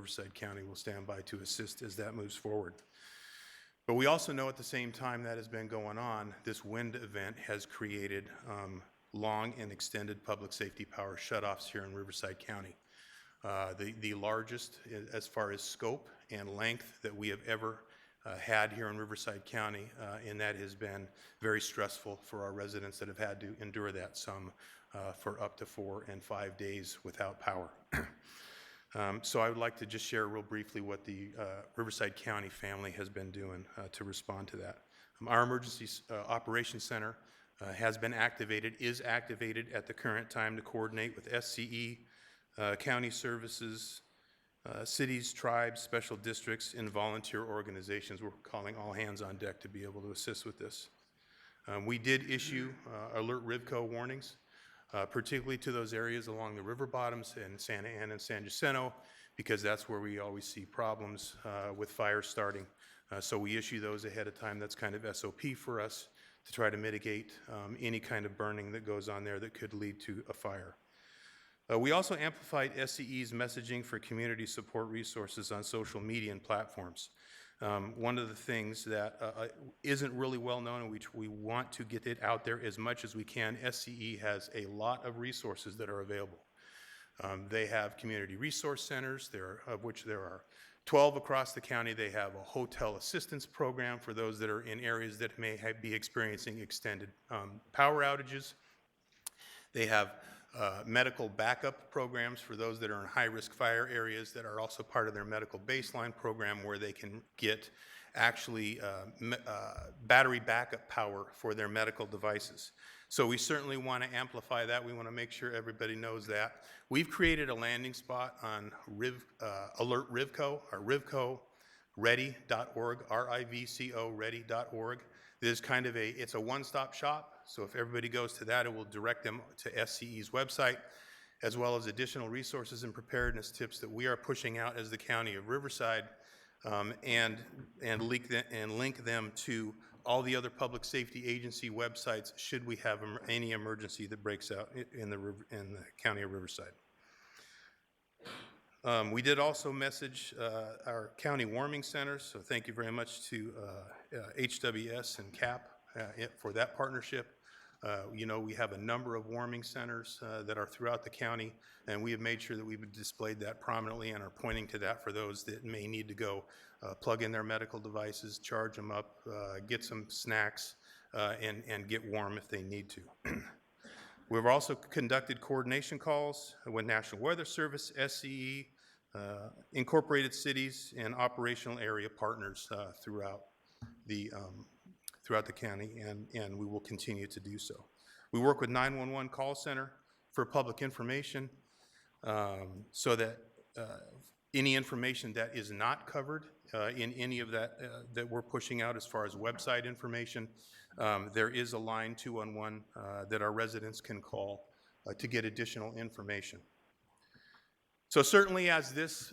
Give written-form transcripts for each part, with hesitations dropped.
Riverside County will stand by to assist as that moves forward. But we also know at the same time that has been going on, this wind event has created long and extended public safety power shutoffs here in Riverside County. The largest as far as scope and length that we have ever had here in Riverside County, and that has been very stressful for our residents that have had to endure that, some for up to 4 and 5 days without power. So I would like to just share real briefly what the Riverside County family has been doing to respond to that. Our Emergency Operations Center has been activated, is activated at the current time to coordinate with SCE, county services, cities, tribes, special districts, and volunteer organizations. We're calling all hands on deck to be able to assist with this. We did issue alert RivCo warnings, particularly to those areas along the river bottoms in Santa Ana and San Jacinto, because that's where we always see problems with fires starting. So we issue those ahead of time. That's kind of SOP for us to try to mitigate any kind of burning that goes on there that could lead to a fire. We also amplified SCE's messaging for community support resources on social media and platforms. One of the things that isn't really well known, and we want to get it out there as much as we can, SCE has a lot of resources that are available. They have community resource centers, of which there are 12 across the county. They have a hotel assistance program for those that are in areas that may be experiencing extended power outages. They have medical backup programs for those that are in high-risk fire areas that are also part of their medical baseline program, where they can get actually battery backup power for their medical devices. So we certainly want to amplify that. We want to make sure everybody knows that. We've created a landing spot on Alert RivCo, or RivCoready.org, RivCo ready.org. There's kind of it's a one-stop shop. So if everybody goes to that, it will direct them to SCE's website, as well as additional resources and preparedness tips that we are pushing out as the County of Riverside, and link them to all the other public safety agency websites should we have any emergency that breaks out in the County of Riverside. We did also message our county warming centers, so thank you very much to HWS and CAP for that partnership. You know, we have a number of warming centers that are throughout the county, and we have made sure that we've displayed that prominently and are pointing to that for those that may need to go plug in their medical devices, charge them up, get some snacks, and get warm if they need to. We've also conducted coordination calls with National Weather Service, SCE, incorporated cities, and operational area partners throughout the county, and we will continue to do so. We work with 911 call center for public information, so that any information that is not covered in any of that that we're pushing out as far as website information, there is a line 211 that our residents can call to get additional information. So certainly as this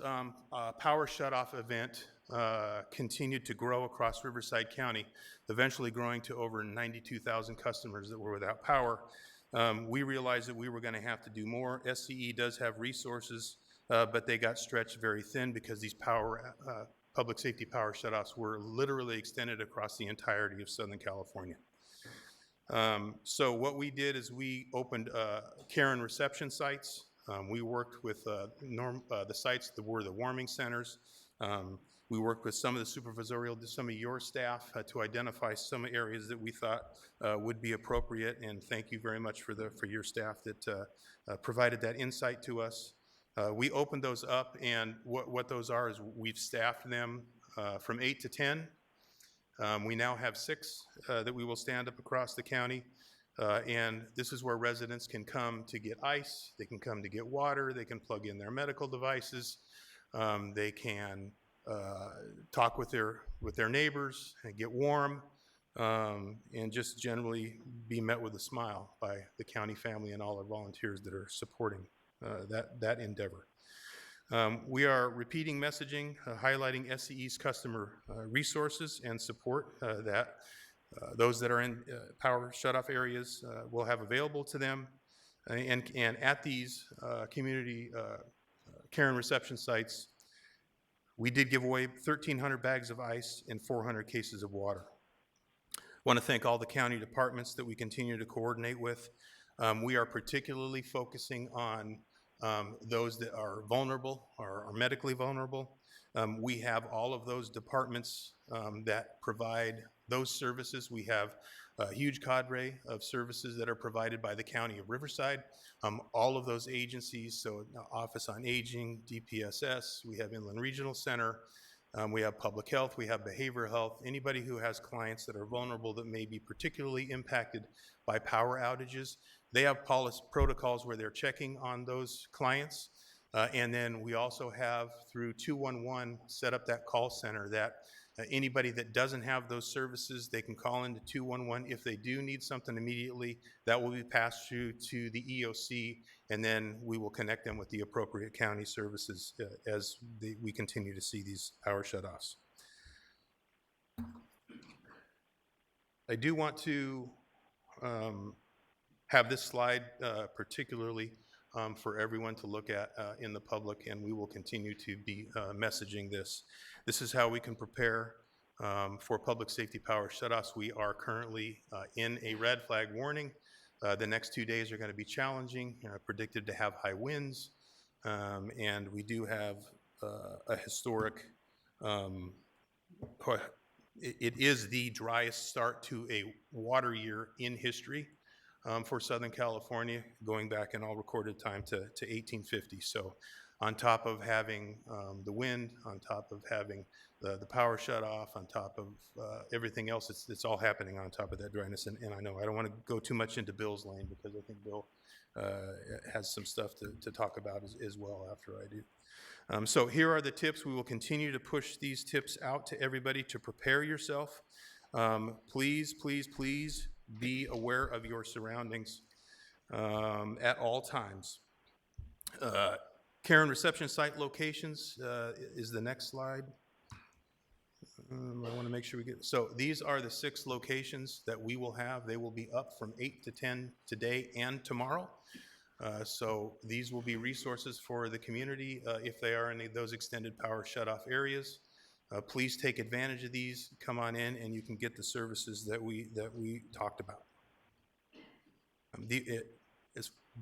power shutoff event continued to grow across Riverside County, eventually growing to over 92,000 customers that were without power, we realized that we were going to have to do more. SCE does have resources, but they got stretched very thin because these public safety power shutoffs were literally extended across the entirety of Southern California. So what we did is we opened care and reception sites. We worked with the sites that were the warming centers. We worked with some of the supervisorial, some of your staff to identify some areas that we thought would be appropriate, and thank you very much for your staff that provided that insight to us. We opened those up, and what those are is we've staffed them from 8 to 10. We now have 6 that we will stand up across the county. And this is where residents can come to get ice, they can come to get water, they can plug in their medical devices, they can talk with their neighbors and get warm, and just generally be met with a smile by the county family and all our volunteers that are supporting that endeavor. We are repeating messaging, highlighting SCE's customer resources and support that those that are in power shutoff areas will have available to them, and at these community care and reception sites, We did give away 1,300 bags of ice and 400 cases of water. Want to thank all the county departments that we continue to coordinate with. We are particularly focusing on those that are vulnerable or are medically vulnerable. We have all of those departments that provide those services. We have a huge cadre of services that are provided by the County of Riverside. All of those agencies, so Office on Aging, DPSS, we have Inland Regional Center, we have public health, we have behavioral health. Anybody who has clients that are vulnerable that may be particularly impacted by power outages, they have protocols where they're checking on those clients. And then we also have, through 211, set up that call center that anybody that doesn't have those services, they can call into 211. If they do need something immediately, that will be passed through to the EOC, and then we will connect them with the appropriate county services as we continue to see these power shutoffs. I do want to have this slide particularly for everyone to look at in the public, and we will continue to be messaging this. This is how we can prepare for public safety power shutoffs. We are currently in a red flag warning. The next 2 days are going to be challenging, predicted to have high winds, and we do have a historic, it is the driest start to a water year in history for Southern California, going back in all recorded time to 1850. So on top of having the wind, on top of having the power shut off, on top of everything else, it's all happening on top of that dryness. And I know I don't want to go too much into Bill's lane, because I think Bill has some stuff to talk about as well after I do. So here are the tips. We will continue to push these tips out to everybody to prepare yourself. Please, please, please be aware of your surroundings at all times. Care and reception site locations is the next slide. I want to make sure we get, so these are the 6 locations that we will have. They will be up from 8 to 10 today and tomorrow. So these will be resources for the community if they are in those extended power shutoff areas. Please take advantage of these. Come on in, and you can get the services that we talked about.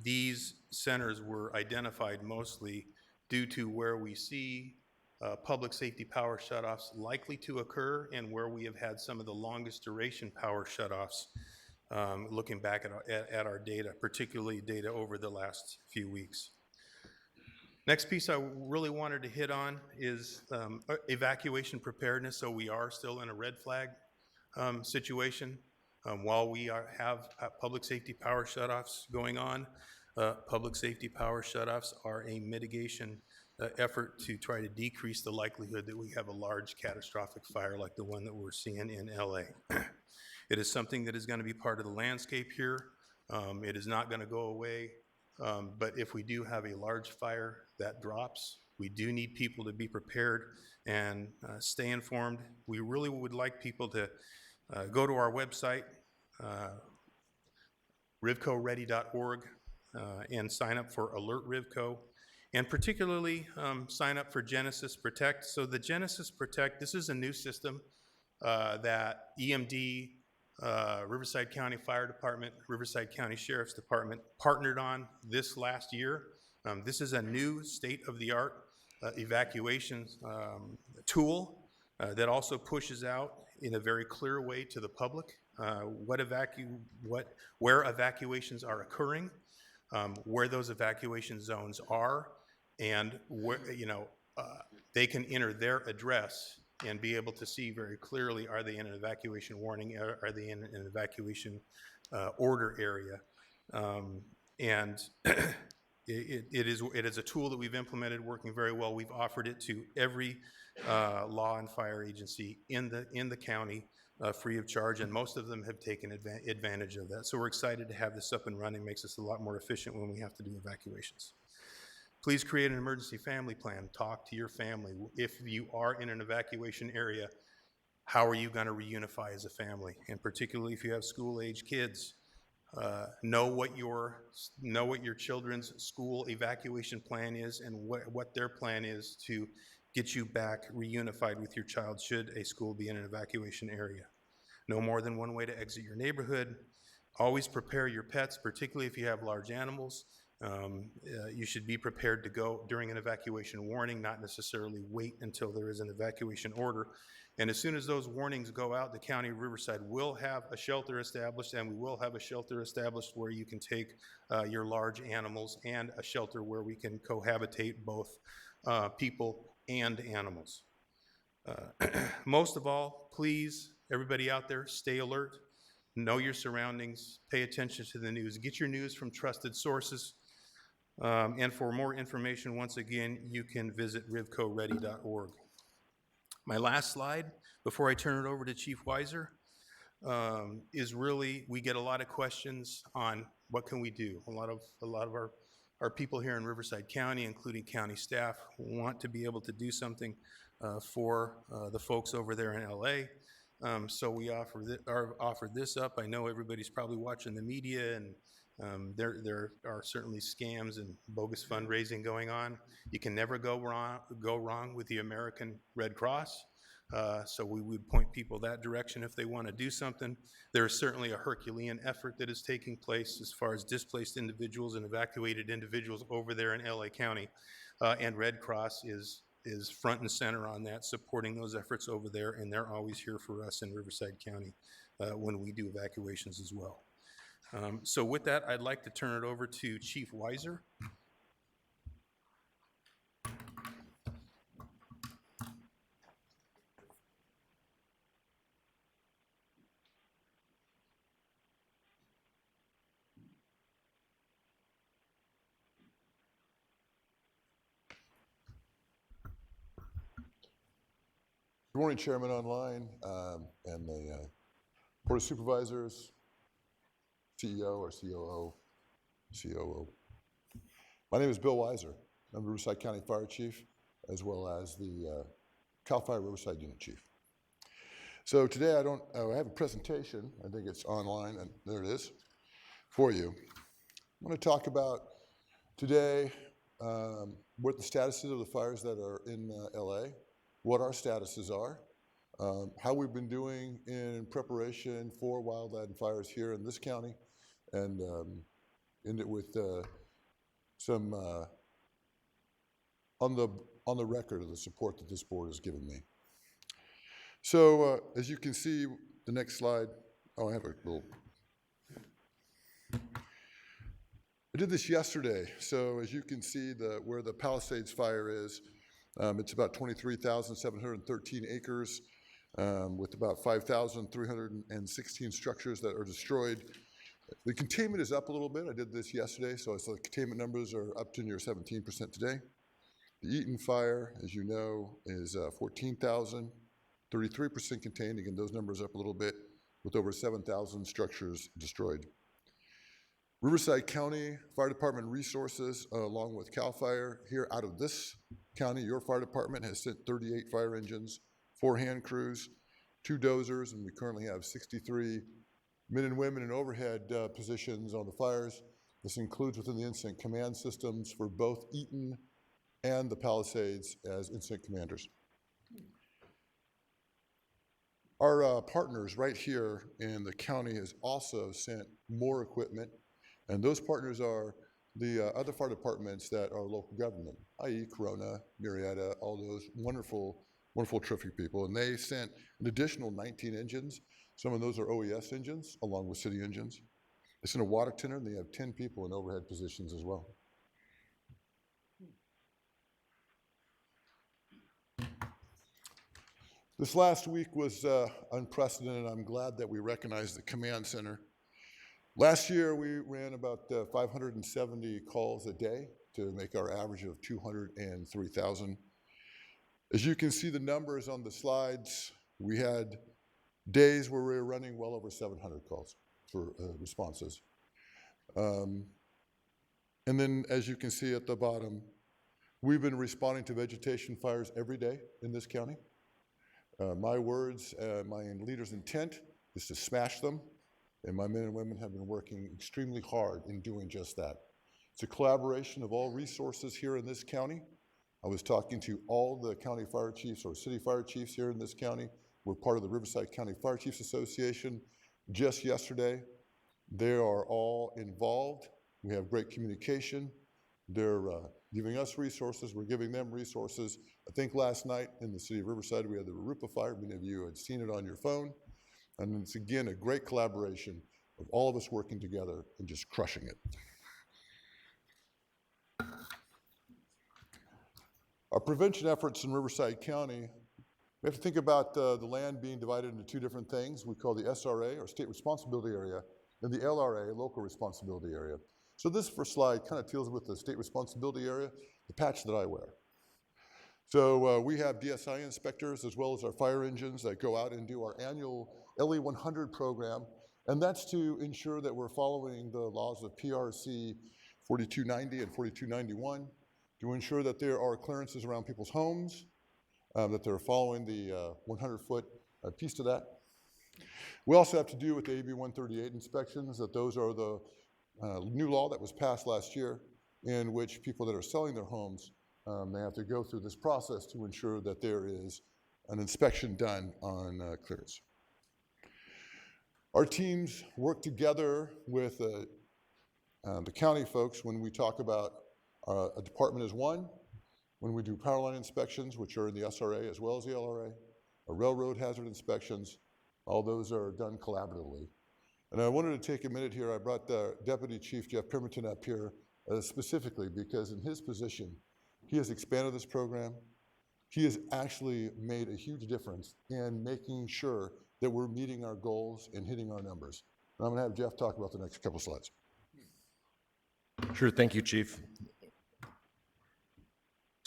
These centers were identified mostly due to where we see public safety power shutoffs likely to occur, and where we have had some of the longest duration power shutoffs. Looking back at our data, particularly data over the last few weeks. Next piece I really wanted to hit on is evacuation preparedness. So we are still in a red flag situation. While we have public safety power shutoffs going on, public safety power shutoffs are a mitigation effort to try to decrease the likelihood that we have a large catastrophic fire like the one that we're seeing in LA. It is something that is going to be part of the landscape here. It is not going to go away, but if we do have a large fire that drops, we do need people to be prepared and stay informed. We really would like people to go to our website, RivCoReady.org, and sign up for Alert RivCo, and particularly sign up for Genesis Protect. So the Genesis Protect, this is a new system that EMD, Riverside County Fire Department, Riverside County Sheriff's Department partnered on this last year. This is a new state-of-the-art evacuation tool that also pushes out in a very clear way to the public where evacuations are occurring, where those evacuation zones are, and where they can enter their address and be able to see very clearly, are they in an evacuation warning, are they in an evacuation order area. And it is a tool that we've implemented, working very well. We've offered it to every law and fire agency in the county free of charge, and most of them have taken advantage of that. So we're excited to have this up and running. Makes us a lot more efficient when we have to do evacuations. Please create an emergency family plan. Talk to your family. If you are in an evacuation area, how are you going to reunify as a family? And particularly if you have school-age kids, know what your children's school evacuation plan is, and what their plan is to get you back reunified with your child should a school be in an evacuation area. No more than one way to exit your neighborhood. Always prepare your pets, particularly if you have large animals. You should be prepared to go during an evacuation warning, not necessarily wait until there is an evacuation order. And as soon as those warnings go out, the County of Riverside will have a shelter established, and we will have a shelter established where you can take your large animals, and a shelter where we can cohabitate both people and animals. Most of all, please, everybody out there, stay alert, know your surroundings, pay attention to the news, get your news from trusted sources. And for more information, once again, you can visit rivcoready.org. My last slide, before I turn it over to Chief Weiser, is really, we get a lot of questions on what can we do. A lot of our people here in Riverside County, including county staff, want to be able to do something for the folks over there in LA. So we offered this up. I know everybody's probably watching the media, and there are certainly scams and bogus fundraising going on. You can never go wrong with the American Red Cross. So we would point people that direction if they want to do something. There is certainly a Herculean effort that is taking place as far as displaced individuals and evacuated individuals over there in LA County. And Red Cross is front and center on that, supporting those efforts over there, and they're always here for us in Riverside County when we do evacuations as well. So with that, I'd like to turn it over to Chief Weiser. Good morning, Chairman online, and the Board of Supervisors, CEO or COO. My name is Bill Weiser. I'm the Riverside County Fire Chief, as well as the CAL FIRE Riverside Unit Chief. So today I have a presentation. I think it's online, and there it is for you. I'm going to talk about today what the status is of the fires that are in LA, what our statuses are, how we've been doing in preparation for wildland fires here in this county, and end it with some on the record of the support that this board has given me. So as you can see, the next slide. Oh, I have a little. I did this yesterday. So as you can see, where the Palisades fire is, it's about 23,713 acres with about 5,316 structures that are destroyed. The containment is up a little bit. I did this yesterday, so the containment numbers are up to near 17% today. The Eaton fire, as you know, is 14,000, 33% contained. Again, those numbers up a little bit with over 7,000 structures destroyed. Riverside County Fire Department resources, along with CAL FIRE, here out of this county, your fire department has sent 38 fire engines, 4 hand crews, 2 dozers, and we currently have 63 men and women in overhead positions on the fires. This includes within the incident command systems for both Eaton and the Palisades as incident commanders. Our partners right here in the county has also sent more equipment, and those partners are the other fire departments that are local government, i.e. Corona, Murrieta, all those wonderful, terrific people. And they sent an additional 19 engines. Some of those are OES engines, along with city engines. They sent a water tender, and they have 10 people in overhead positions as well. This last week was unprecedented. I'm glad that we recognized the command center. Last year, we ran about 570 calls a day to make our average of 203,000. As you can see the numbers on the slides, we had days where we were running well over 700 calls for responses. And then, as you can see at the bottom, we've been responding to vegetation fires every day in this county. My words, my leader's intent is to smash them. And my men and women have been working extremely hard in doing just that. It's a collaboration of all resources here in this county. I was talking to all the county fire chiefs or city fire chiefs here in this county. We're part of the Riverside County Fire Chiefs Association. Just yesterday, they are all involved. We have great communication. They're giving us resources. We're giving them resources. I think last night in the city of Riverside, we had the RivCo fire. Many of you had seen it on your phone. And it's, again, a great collaboration of all of us working together and just crushing it. Our prevention efforts in Riverside County, we have to think about the land being divided into two different things. We call the SRA, or State Responsibility Area, and the LRA, Local Responsibility Area. So this first slide kind of deals with the State Responsibility Area, the patch that I wear. So we have DSI inspectors as well as our fire engines that go out and do our annual LE 100 program, and that's to ensure that we're following the laws of PRC 4290 and 4291, to ensure that there are clearances around people's homes, that they're following the 100-foot piece to that. We also have to do with the AB 138 inspections, that those are the new law that was passed last year, in which people that are selling their homes, they have to go through this process to ensure that there is an inspection done on clearance. Our teams work together with the county folks when we talk about a department as one, when we do power line inspections, which are in the SRA as well as the LRA, our railroad hazard inspections, all those are done collaboratively. And I wanted to take a minute here. I brought the Deputy Chief Jeff Pemberton up here specifically because in his position, he has expanded this program. He has actually made a huge difference in making sure that we're meeting our goals and hitting our numbers. And I'm gonna have Jeff talk about the next couple slides. Sure, thank you, Chief.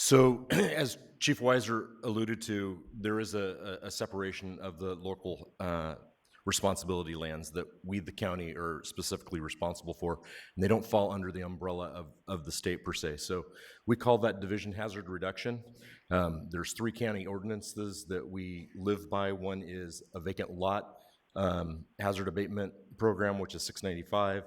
So as Chief Weiser alluded to, there is a separation of the local responsibility lands that we, the county, are specifically responsible for, and they don't fall under the umbrella of the state per se. So we call that division hazard reduction. There's 3 county ordinances that we live by. One is a vacant lot hazard abatement program, which is 695.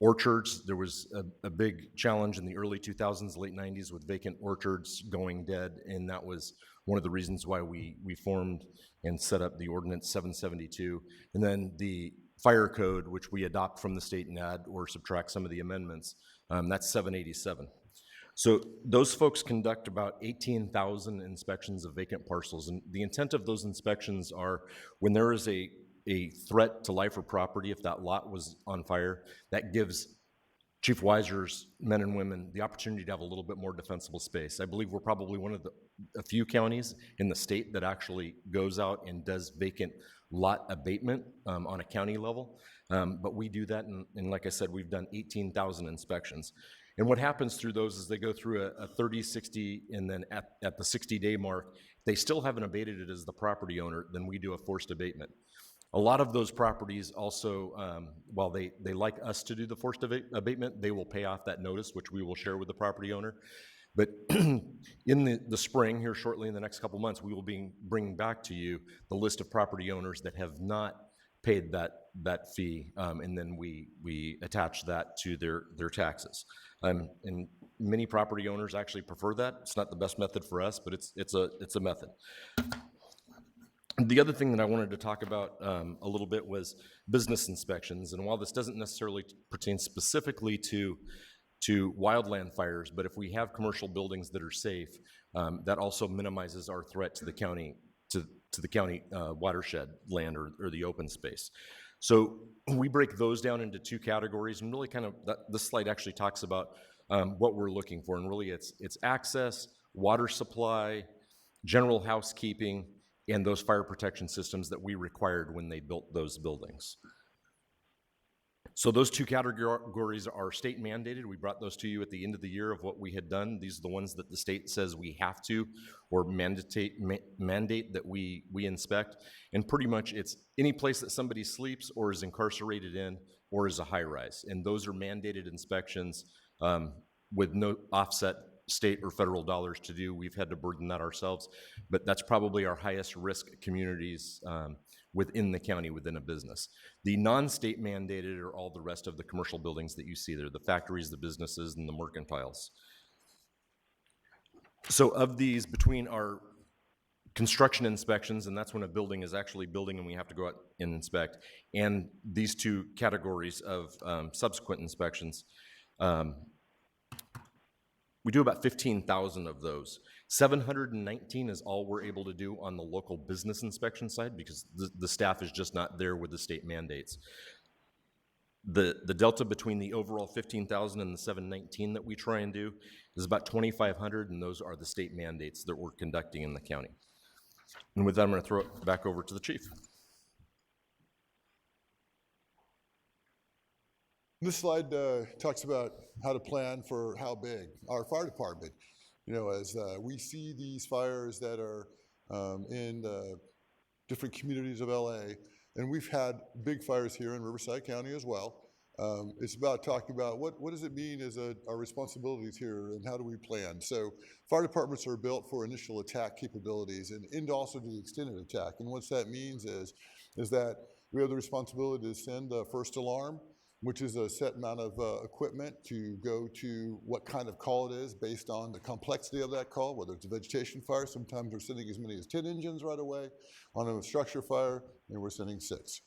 Orchards, there was a big challenge in the early 2000s, late 90s with vacant orchards going dead, and that was one of the reasons why we formed and set up the ordinance 772. And then the fire code, which we adopt from the state and add or subtract some of the amendments, that's 787. So those folks conduct about 18,000 inspections of vacant parcels, and the intent of those inspections are when there is a threat to life or property, if that lot was on fire, that gives Chief Weiser's men and women the opportunity to have a little bit more defensible space. I believe we're probably one of a few counties in the state that actually goes out and does vacant lot abatement on a county level. But we do that, and like I said, we've done 18,000 inspections. And what happens through those is they go through a 30, 60, and then at the 60-day mark, they still haven't abated it as the property owner, then we do a forced abatement. A lot of those properties also, while they like us to do the forced abatement, they will pay off that notice, which we will share with the property owner. But in the spring, here shortly in the next couple months, we will be bringing back to you the list of property owners that have not paid that fee, and then we attach that to their taxes. And many property owners actually prefer that. It's not the best method for us, but it's a method. The other thing that I wanted to talk about a little bit was business inspections. And while this doesn't necessarily pertain specifically to wildland fires, but if we have commercial buildings that are safe, that also minimizes our threat to the county, to the county watershed land or the open space. So we break those down into 2 categories, and really kind of this slide actually talks about what we're looking for, and really it's access, water supply, general housekeeping, and those fire protection systems that we required when they built those buildings. So those 2 categories are state mandated. We brought those to you at the end of the year of what we had done. These are the ones that the state says we have to, or mandate that we inspect. And pretty much it's any place that somebody sleeps or is incarcerated in or is a high rise. And those are mandated inspections with no offset state or federal dollars to do. We've had to burden that ourselves, but that's probably our highest risk communities within the county, within a business. The non-state mandated are all the rest of the commercial buildings that you see there, the factories, the businesses, and the mercantiles. So of these, between our construction inspections, and that's when a building is actually building and we have to go out and inspect, and these two categories of subsequent inspections, we do about 15,000 of those. 719 is all we're able to do on the local business inspection side because the staff is just not there with the state mandates. The delta between the overall 15,000 and the 719 that we try and do is about 2,500, and those are the state mandates that we're conducting in the county. And with that, I'm going to throw it back over to the chief. This slide talks about how to plan for how big our fire department. As we see these fires that are in different communities of LA, and we've had big fires here in Riverside County as well. It's about talking about what does it mean as our responsibilities here and how do we plan. So fire departments are built for initial attack capabilities and also to the extended attack. And what that means is that we have the responsibility to send the first alarm, which is a set amount of equipment to go to what kind of call it is based on the complexity of that call, whether it's a vegetation fire. Sometimes we're sending as many as 10 engines right away. On a structure fire, and we're sending 6.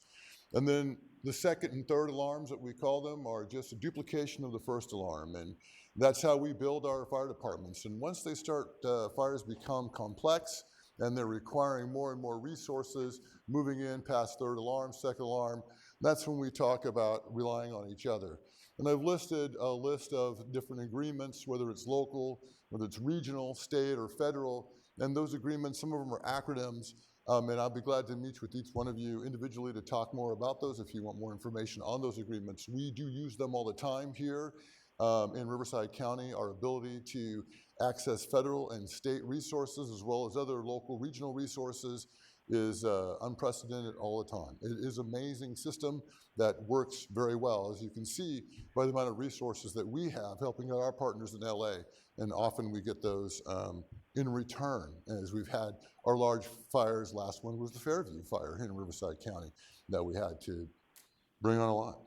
And then the second and third alarms that we call them are just a duplication of the first alarm. And that's how we build our fire departments. And once they start, fires become complex and they're requiring more and more resources, moving in past third alarm, second alarm, that's when we talk about relying on each other. And I've listed a list of different agreements, whether it's local, whether it's regional, state, or federal. And those agreements, some of them are acronyms. And I'll be glad to meet with each one of you individually to talk more about those if you want more information on those agreements. We do use them all the time here in Riverside County. Our ability to access federal and state resources as well as other local regional resources is unprecedented all the time. It is an amazing system that works very well, as you can see by the amount of resources that we have helping our partners in LA. And often we get those in return, as we've had our large fires. Last one was the Fairview fire here in Riverside County that we had to bring on a lot.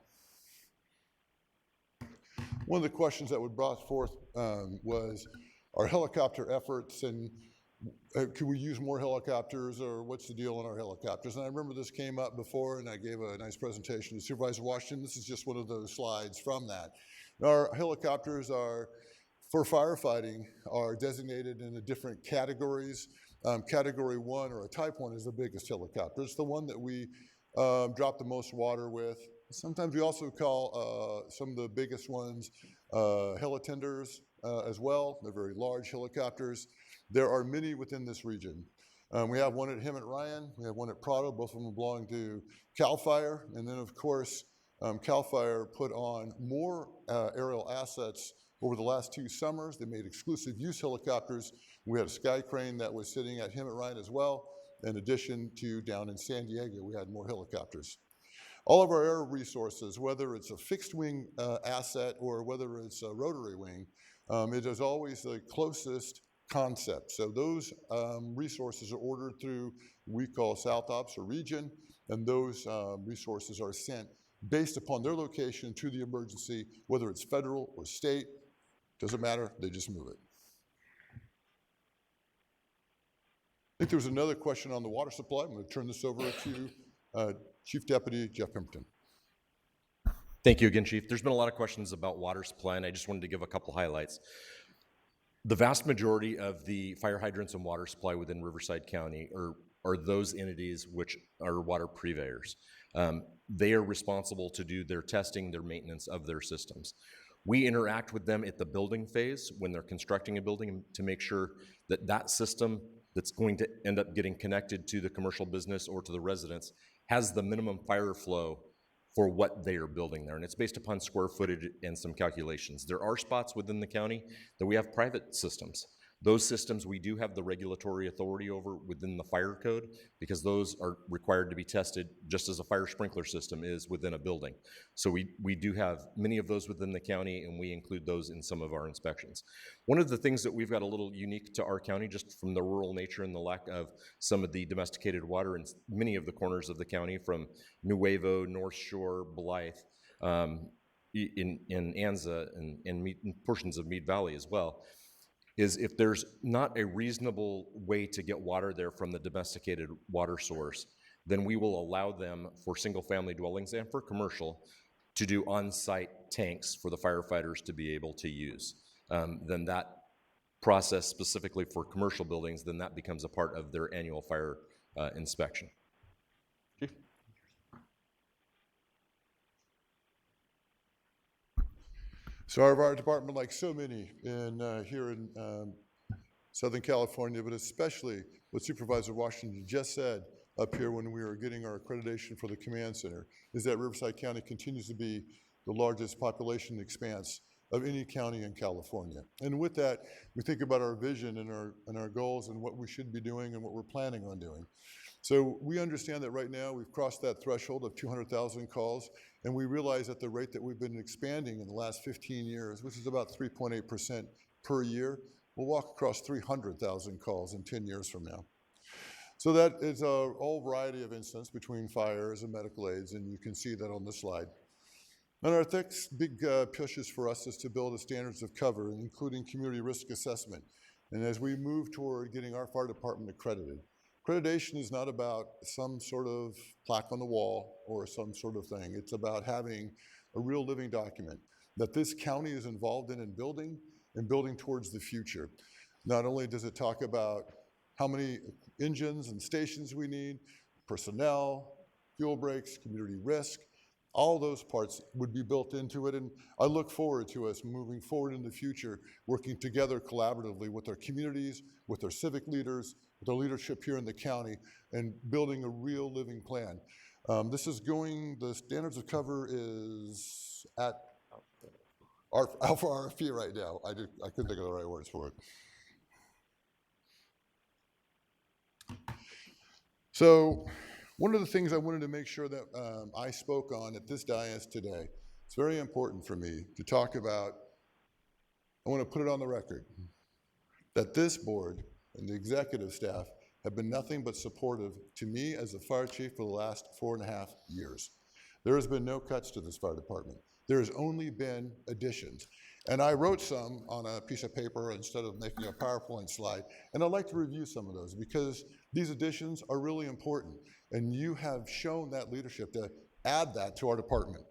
One of the questions that was brought forth was our helicopter efforts and could we use more helicopters or what's the deal on our helicopters? And I remember this came up before and I gave a nice presentation to Supervisor Washington. This is just one of those slides from that. Our helicopters are, for firefighting, are designated in the different categories. Category 1 or a Type 1 is the biggest helicopter. It's the one that we drop the most water with. Sometimes we also call some of the biggest ones helitenders as well. They're very large helicopters. There are many within this region. We have one at Hemet Ryan, we have one at Prado, both of them belong to CAL FIRE, and then of course CAL FIRE put on more aerial assets over the last 2 summers. They made exclusive use helicopters. We had a sky crane that was sitting at Hemet Ryan as well, in addition to down in San Diego, we had more helicopters. All of our air resources, whether it's a fixed wing asset or whether it's a rotary wing, it is always the closest concept. So those resources are ordered through we call South Ops or region, and those resources are sent based upon their location to the emergency, whether it's federal or state, doesn't matter, they just move it. I think there was another question on the water supply. I'm going to turn this over to Chief Deputy Jeff Pemberton. Thank you again, Chief. There's been a lot of questions about water supply, and I just wanted to give a couple highlights. The vast majority of the fire hydrants and water supply within Riverside County are those entities which are water purveyors. They are responsible to do their testing, their maintenance of their systems. We interact with them at the building phase when they're constructing a building to make sure that that system that's going to end up getting connected to the commercial business or to the residents has the minimum fire flow for what they are building there. And it's based upon square footage and some calculations. There are spots within the county that we have private systems. Those systems we do have the regulatory authority over within the fire code because those are required to be tested just as a fire sprinkler system is within a building. So we do have many of those within the county, and we include those in some of our inspections. One of the things that we've got a little unique to our county, just from the rural nature and the lack of some of the domesticated water in many of the corners of the county, from Nuevo, North Shore, Blythe, in Anza, and portions of Meade Valley as well, is if there's not a reasonable way to get water there from the domesticated water source, then we will allow them for single-family dwellings and for commercial to do on-site tanks for the firefighters to be able to use. Then that process specifically for commercial buildings, then that becomes a part of their annual fire inspection. Chief? So our fire department, like so many here in Southern California, but especially what Supervisor Washington just said up here when we were getting our accreditation for the command center, is that Riverside County continues to be the largest population expanse of any county in California. And with that, we think about our vision and our goals and what we should be doing and what we're planning on doing. So we understand that right now we've crossed that threshold of 200,000 calls, and we realize at the rate that we've been expanding in the last 15 years, which is about 3.8% per year, we'll walk across 300,000 calls in 10 years from now. So that is a whole variety of incidents between fires and medical aids, and you can see that on the slide. And our next big pushes for us is to build a standards of cover, including community risk assessment. And as we move toward getting our fire department accredited, accreditation is not about some sort of plaque on the wall or some sort of thing. It's about having a real living document that this county is involved in and building towards the future. Not only does it talk about how many engines and stations we need, personnel, fuel breaks, community risk, all those parts would be built into it, and I look forward to us moving forward in the future, working together collaboratively with our communities, with our civic leaders, with our leadership here in the county, and building a real living plan. The standards of cover is at Alpha RFP right now. I couldn't think of the right words for it. So one of the things I wanted to make sure that I spoke on at this dais today, it's very important for me to talk about, I want to put it on the record, that this board and the executive staff have been nothing but supportive to me as a fire chief for the last 4.5 years. There has been no cuts to this fire department. There has only been additions. And I wrote some on a piece of paper instead of making a PowerPoint slide. And I'd like to review some of those because these additions are really important. And you have shown that leadership to add that to our department.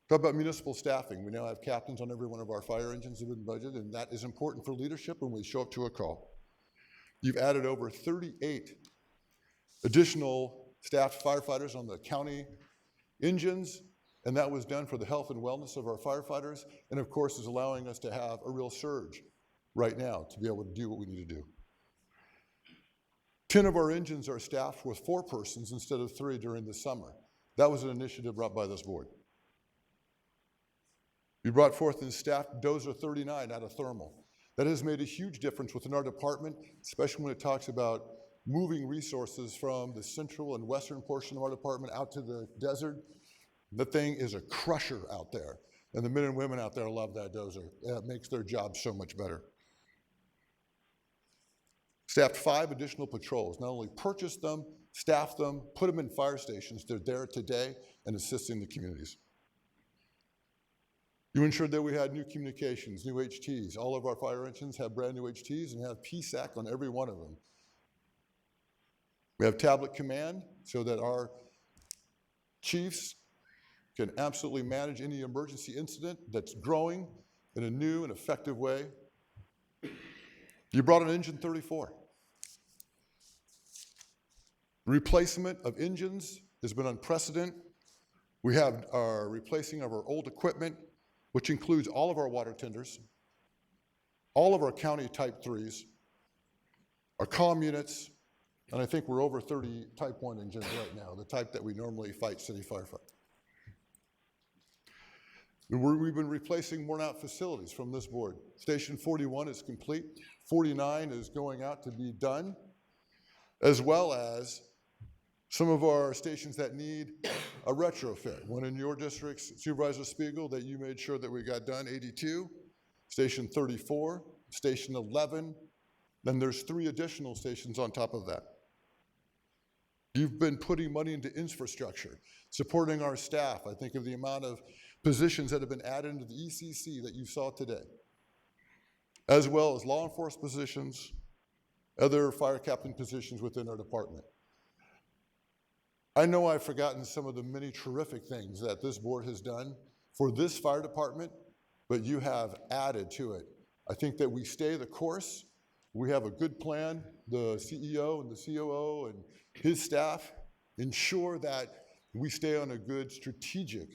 Talk about municipal staffing. We now have captains on every one of our fire engines within budget, and that is important for leadership when we show up to a call. You've added over 38 additional staffed firefighters on the county engines, and that was done for the health and wellness of our firefighters, and of course is allowing us to have a real surge right now to be able to do what we need to do. 10 of our engines are staffed with 4 persons instead of 3 during the summer. That was an initiative brought by this board. We brought forth and staffed Dozer 39 out of thermal. That has made a huge difference within our department, especially when it talks about moving resources from the central and western portion of our department out to the desert. The thing is a crusher out there, and the men and women out there love that Dozer. It makes their job so much better. Staffed 5 additional patrols, not only purchased them, staffed them, put them in fire stations. They're there today and assisting the communities. You ensured that we had new communications, new HTs. All of our fire engines have brand new HTs and have PSAC on every one of them. We have tablet command so that our chiefs can absolutely manage any emergency incident that's growing in a new and effective way. You brought an engine 34. Replacement of engines has been unprecedented. We have our replacing of our old equipment, which includes all of our water tenders, all of our county type 3s, our comm units, and I think we're over 30 type 1 engines right now, the type that we normally fight city firefighter. We've been replacing worn out facilities from this board. Station 41 is complete, 49 is going out to be done, as well as some of our stations that need a retrofit. One in your district, Supervisor Spiegel, that you made sure that we got done, 82, Station 34, Station 11, then there's 3 additional stations on top of that. You've been putting money into infrastructure, supporting our staff. I think of the amount of positions that have been added into the ECC that you saw today. as well as law enforcement positions, other fire captain positions within our department. I know I've forgotten some of the many terrific things that this board has done for this fire department, but you have added to it. I think that we stay the course. We have a good plan. The CEO and the COO and his staff ensure that we stay on a good strategic,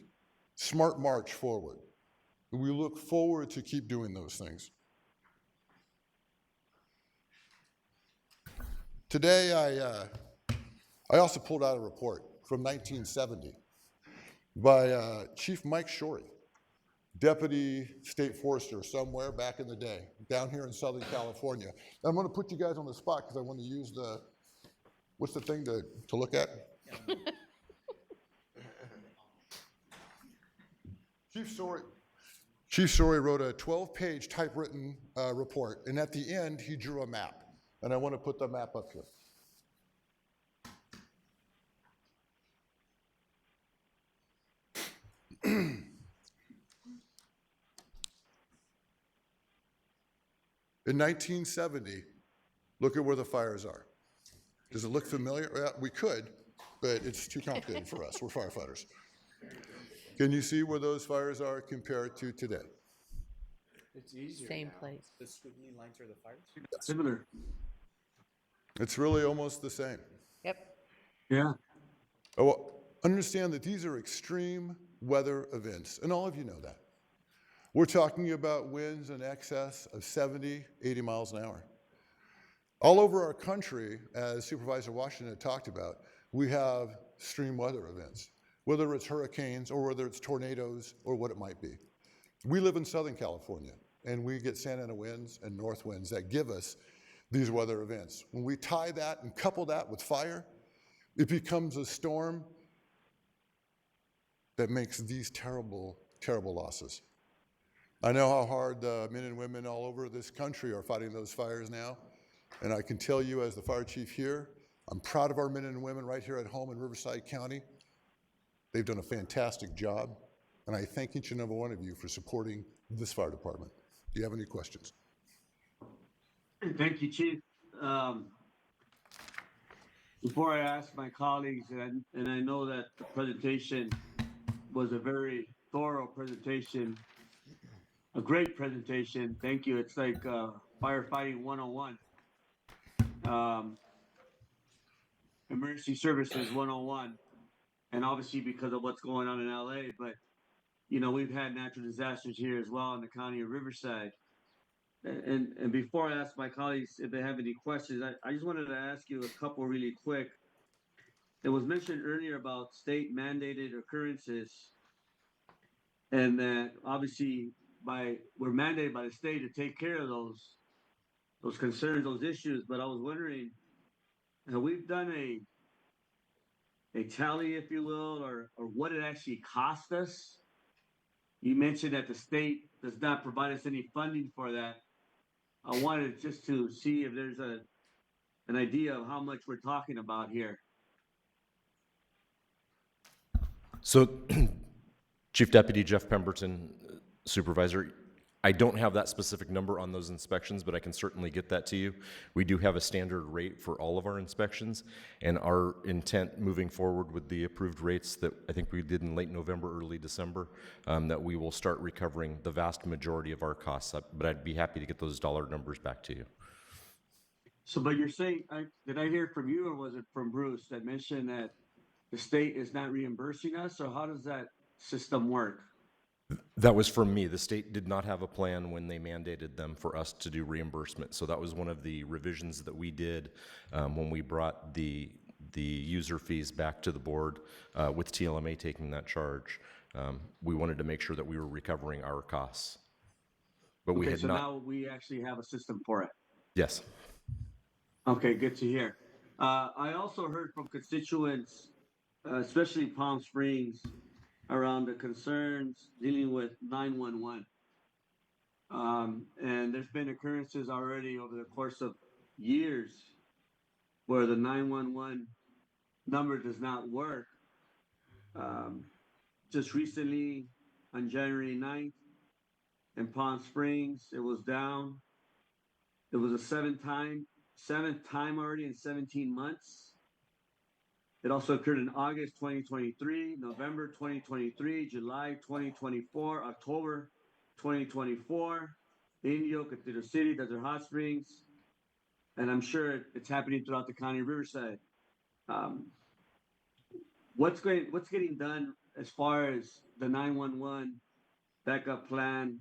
smart march forward. And we look forward to keep doing those things. Today, I also pulled out a report from 1970 by Chief Mike Shorey, Deputy State Forester somewhere back in the day, down here in Southern California. I'm going to put you guys on the spot because I want to use the, what's the thing to look at? Chief Shorey wrote a 12-page typewritten report, and at the end, he drew a map. And I want to put the map up here. In 1970, look at where the fires are. Does it look familiar? Yeah, we could, but it's too complicated for us. We're firefighters. Can you see where those fires are compared to today? It's easier Same now. place. The squiggly lines are the fires? Similar. It's really almost the same. Yep. Yeah. Oh, well, understand that these are extreme weather events, and all of you know that. We're talking about winds in excess of 70, 80 miles an hour. All over our country, as Supervisor Washington had talked about, we have extreme weather events, whether it's hurricanes or whether it's tornadoes or what it might be. We live in Southern California, and we get Santa Ana winds and north winds that give us these weather events. When we tie that and couple that with fire, it becomes a storm that makes these terrible, terrible losses. I know how hard the men and women all over this country are fighting those fires now, and I can tell you as the fire chief here, I'm proud of our men and women right here at home in Riverside County. They've done a fantastic job, and I thank each and every one of you for supporting this fire department. Do you have any questions? Thank you, Chief. Before I ask my colleagues, and I know that the presentation was a very thorough presentation, a great presentation. Thank you. It's like firefighting 101. Emergency services 101. And obviously because of what's going on in LA, but you know, we've had natural disasters here as well in the county of Riverside. And before I ask my colleagues if they have any questions, I just wanted to ask you a couple really quick. It was mentioned earlier about state mandated occurrences, and that obviously we're mandated by the state to take care of those concerns, those issues. But I was wondering, have we done a tally, if you will, or what it actually cost us? You mentioned that the state does not provide us any funding for that. I wanted just to see if there's an idea of how much we're talking about here. So, Chief Deputy Jeff Pemberton, Supervisor, I don't have that specific number on those inspections, but I can certainly get that to you. We do have a standard rate for all of our inspections, and our intent moving forward with the approved rates that I think we did in late November, early December, that we will start recovering the vast majority of our costs, but I'd be happy to get those dollar numbers back to you. So, but you're saying, did I hear from you or was it from Bruce that mentioned that the state is not reimbursing us, or how does that system work? That was from me. The state did not have a plan when they mandated them for us to do reimbursement. So that was one of the revisions that we did when we brought the user fees back to the board with TLMA taking that charge. We wanted to make sure that we were recovering our costs. But we Okay, had so not. now we actually have a system for it. Yes. Okay, good to hear. I also heard from constituents, especially Palm Springs, around the concerns dealing with 911. And there's been occurrences already over the course of years where the 911 number does not work. Just recently, on January 9th, in Palm Springs, it was down. It was a seventh time already in 17 months. It also occurred in August 2023, November 2023, July 2024, October 2024, Indio, Cathedral City, Desert Hot Springs, and I'm sure it's happening throughout the county of Riverside. Um, what's getting done as far as the 911 backup plan?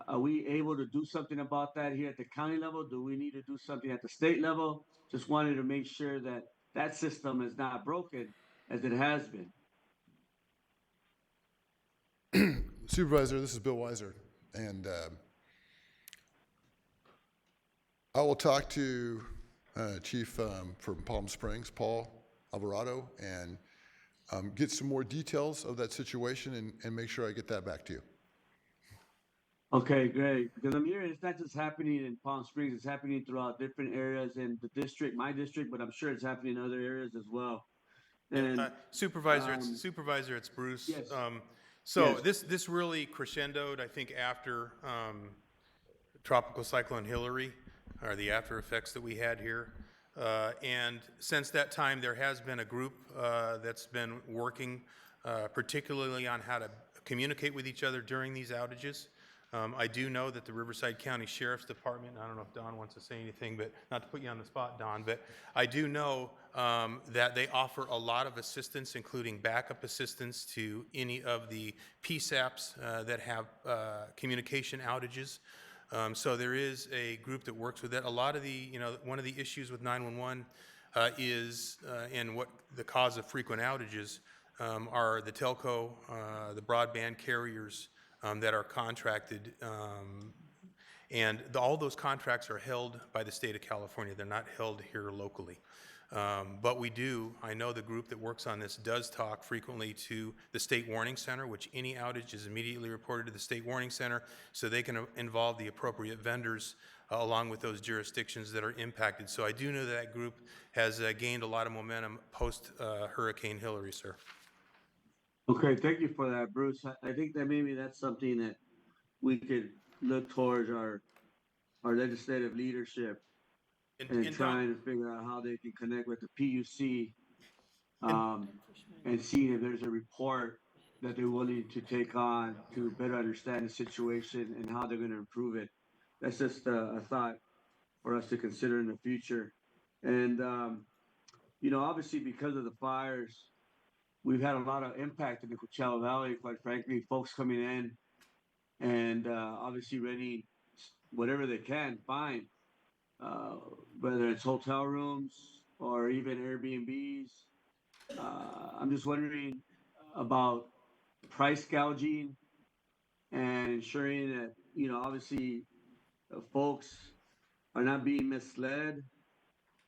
Are we able to do something about that here at the county level? Do we need to do something at the state level? Just wanted to make sure that that system is not broken as it has been. Supervisor, this is Bill Weiser, and I will talk to Chief from Palm Springs, Paul Alvarado, and get some more details of that situation and make sure I get that back to you. Okay, great. Because I'm hearing it's not just happening in Palm Springs, it's happening throughout different areas in the district, my district, but I'm sure it's happening in other areas as well. And Supervisor, it's Bruce. yes. So Yes. this really crescendoed, I think, after Tropical Cyclone Hillary, or the after effects that we had here. And since that time, there has been a group that's been working particularly on how to communicate with each other during these outages. I do know that the Riverside County Sheriff's Department, I don't know if Don wants to say anything, but not to put you on the spot, Don, but I do know that they offer a lot of assistance, including backup assistance to any of the PSAPs that have communication outages. So there is a group that works with it. A lot of the, one of the issues with 911 is, and what the cause of frequent outages are the telco, the broadband carriers that are contracted, and all those contracts are held by the state of California. They're not held here locally. But I know the group that works on this does talk frequently to the State Warning Center, which any outage is immediately reported to the State Warning Center so they can involve the appropriate vendors along with those jurisdictions that are impacted. So I do know that group has gained a lot of momentum post Hurricane Hillary, sir. Okay, thank you for that, Bruce. I think that maybe that's something that we could look towards our legislative leadership and Don, trying to figure out how they can connect with the PUC and see if there's a report that they're willing to take on to better understand the situation and how they're going to improve it. That's just a thought for us to consider in the future. And, obviously because of the fires, we've had a lot of impact in the Coachella Valley, quite frankly, folks coming in and obviously renting whatever they can find, whether it's hotel rooms or even Airbnbs. I'm just wondering about price gouging and ensuring that, obviously folks are not being misled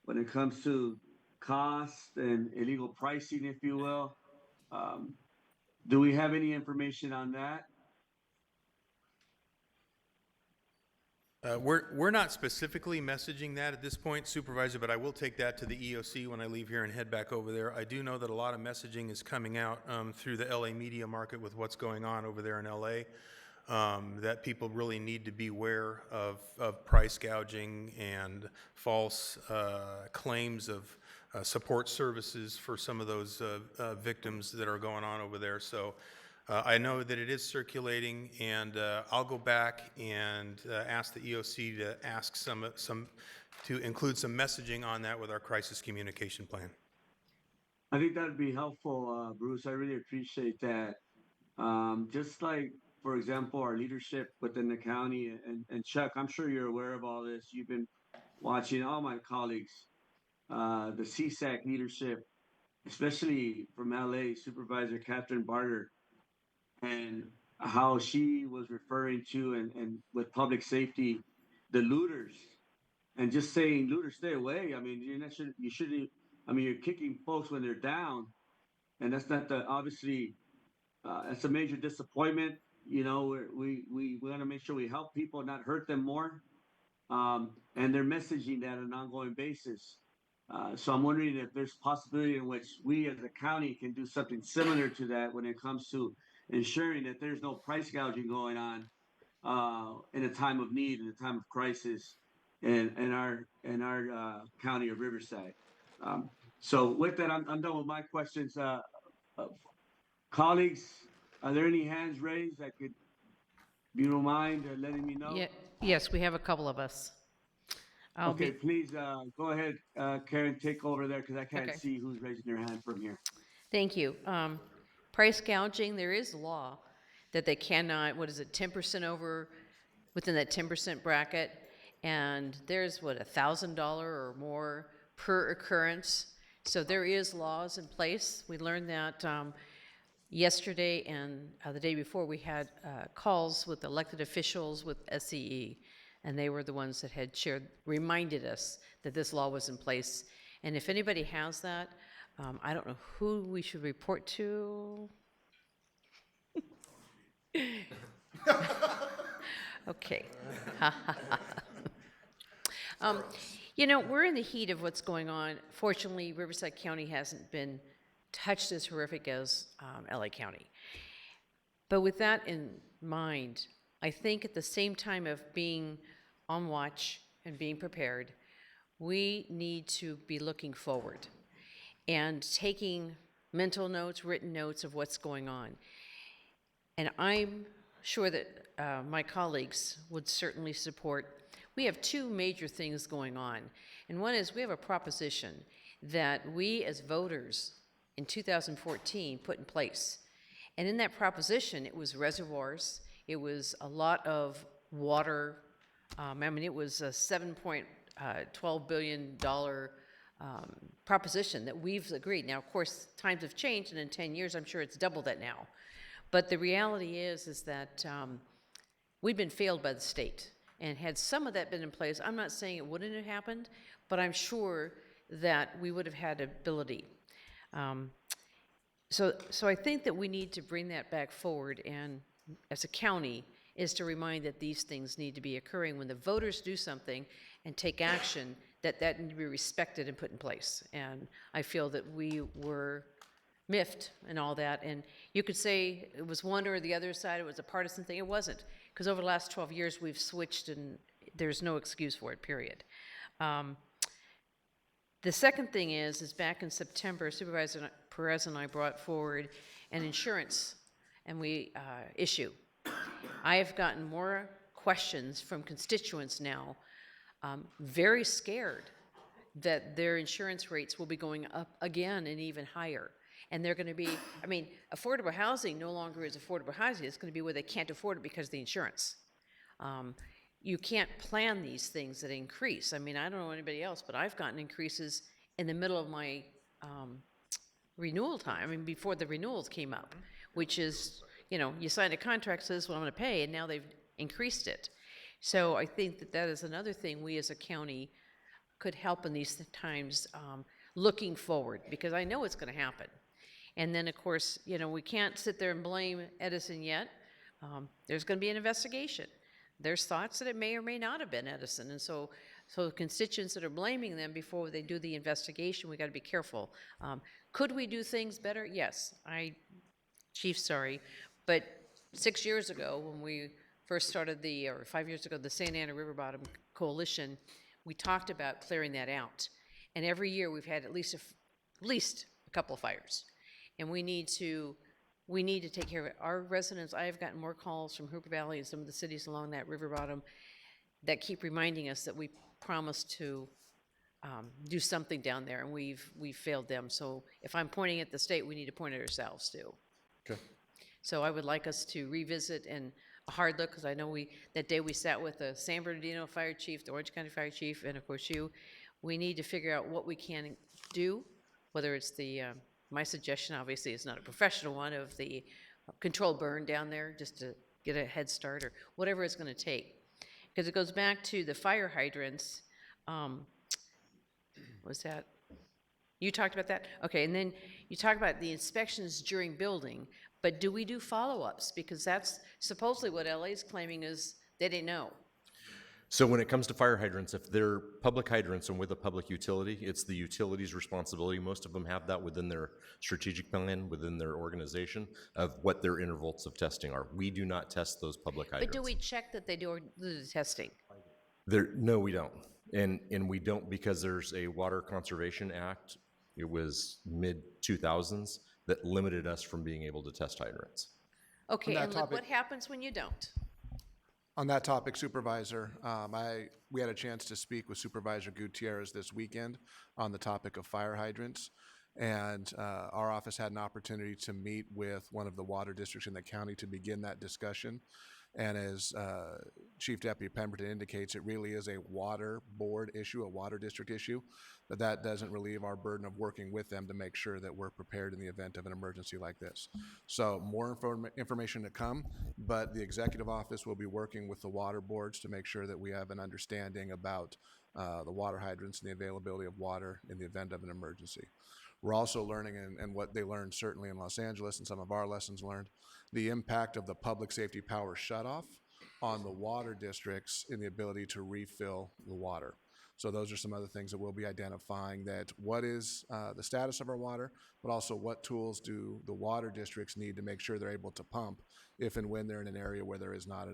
when it comes to cost and illegal pricing, if you will. Do we have any information on that? We're not specifically messaging that at this point, Supervisor, but I will take that to the EOC when I leave here and head back over there. I do know that a lot of messaging is coming out through the LA media market with what's going on over there in LA, that people really need to be aware of price gouging and false claims of support services for some of those victims that are going on over there. So I know that it is circulating, and I'll go back and ask the EOC to ask to include some messaging on that with our crisis communication plan. I think that would be helpful, Bruce. I really appreciate that. Just like, for example, our leadership within the county, and Chuck, I'm sure you're aware of all this. You've been watching all my colleagues, the CSAC leadership, especially from LA, Supervisor Catherine Barter, and how she was referring to and with public safety, the looters, and just saying, looters, stay away. I mean, you shouldn't. I mean, you're kicking folks when they're down, and that's not obviously. It's a major disappointment. We want to make sure we help people, not hurt them more, and they're messaging that on an ongoing basis. So I'm wondering if there's possibility in which we as a county can do something similar to that when it comes to ensuring that there's no price gouging going on in a time of need, in a time of crisis, in our county of Riverside. So with that, I'm done with my questions. Uh, Colleagues, are there any hands raised that could, if you don't mind, letting me know? Yeah, yes, we have a couple of us. I'll Okay, be, please go ahead, Karen, take over there because I can't Okay. see who's raising their hand from here. thank you. Price gouging, there is law that they cannot, what is it, 10% over, within that 10% bracket, and there's what, $1,000 or more per occurrence. So there is laws in place. We learned that yesterday and the day before. We had calls with elected officials with SCE, and they were the ones that had reminded us that this law was in place. And if anybody has that, I don't know who we should report to. Okay. You know, we're in the heat of what's going on. Fortunately, Riverside County hasn't been touched as horrific as LA County. But with that in mind, I think at the same time of being on watch and being prepared, we need to be looking forward and taking mental notes, written notes of what's going on. And I'm sure that my colleagues would certainly support. We have two major things going on. And one is we have a proposition that we as voters in 2014 put in place. And in that proposition, it was reservoirs, it was a lot of water. I mean, it was a $7.12 billion proposition that we've agreed. Now, of course, times have changed, and in 10 years, I'm sure it's double that now. But the reality is that we've been failed by the state. And had some of that been in place, I'm not saying it wouldn't have happened, but I'm sure that we would have had ability. So I think that we need to bring that back forward, and as a county, is to remind that these things need to be occurring when the voters do something and take action, that need to be respected and put in place. And I feel that we were miffed and all that, and you could say it was one or the other side, it was a partisan thing. It wasn't, because over the last 12 years we've switched and there's no excuse for it, period. The second thing is back in September, Supervisor Perez and I brought forward an insurance and we issue. I have gotten more questions from constituents now, very scared that their insurance rates will be going up again and even higher. And they're going to be, I mean, affordable housing no longer is affordable housing. It's going to be where they can't afford it because of the insurance. You can't plan these things that increase. I mean, I don't know anybody else, but I've gotten increases in the middle of my renewal time, I mean, before the renewals came up, which is, you know, you signed a contract, says what I'm going to pay, and now they've increased it. So I think that that is another thing we as a county could help in these times, looking forward, because I know it's going to happen. And then, of course, you know, we can't sit there and blame Edison yet. There's going to be an investigation. There's thoughts that it may or may not have been Edison. And so the constituents that are blaming them before they do the investigation, we got to be careful. Could we do things better? Yes. Chief, sorry. But 6 years ago, when we first started or 5 years ago, the Santa Ana River Bottom Coalition, we talked about clearing that out. And every year we've had at least a couple of fires. And we need to take care of it. Our residents, I have gotten more calls from Hooper Valley and some of the cities along that river bottom that keep reminding us that we promised to do something down there, and we've failed them. So if I'm pointing at the state, we need to point at ourselves too. Okay. So I would like us to revisit and a hard look, because I know that day we sat with the San Bernardino Fire Chief, the Orange County Fire Chief, and of course you. We need to figure out what we can do, whether it's my suggestion, obviously, is not a professional one, of the controlled burn down there, just to get a head start, or whatever it's going to take. Because it goes back to the fire hydrants. Was that? You talked about that? Okay, and then you talk about the inspections during building, but do we do follow-ups? Because that's supposedly what LA is claiming is they didn't know. So when it comes to fire hydrants, if they're public hydrants and with a public utility, it's the utility's responsibility. Most of them have that within their strategic plan, within their organization, of what their intervals of testing are. We do not test those public hydrants. But do we check that they do the testing? No, we don't. And we don't because there's a Water Conservation Act. It was mid-2000s that limited us from being able to test hydrants. Okay, that and look topic- what happens when you don't. On that topic, Supervisor, we had a chance to speak with Supervisor Gutierrez this weekend on the topic of fire hydrants. And our office had an opportunity to meet with one of the water districts in the county to begin that discussion. And as Chief Deputy Pemberton indicates, it really is a water board issue, a water district issue, but that doesn't relieve our burden of working with them to make sure that we're prepared in the event of an emergency like this. So more information to come, but the executive office will be working with the water boards to make sure that we have an understanding about the water hydrants and the availability of water in the event of an emergency. We're also learning, and what they learned certainly in Los Angeles and some of our lessons learned, the impact of the public safety power shutoff on the water districts in the ability to refill the water. So those are some other things that we'll be identifying, that what is the status of our water, but also what tools do the water districts need to make sure they're able to pump if and when they're in an area where there is not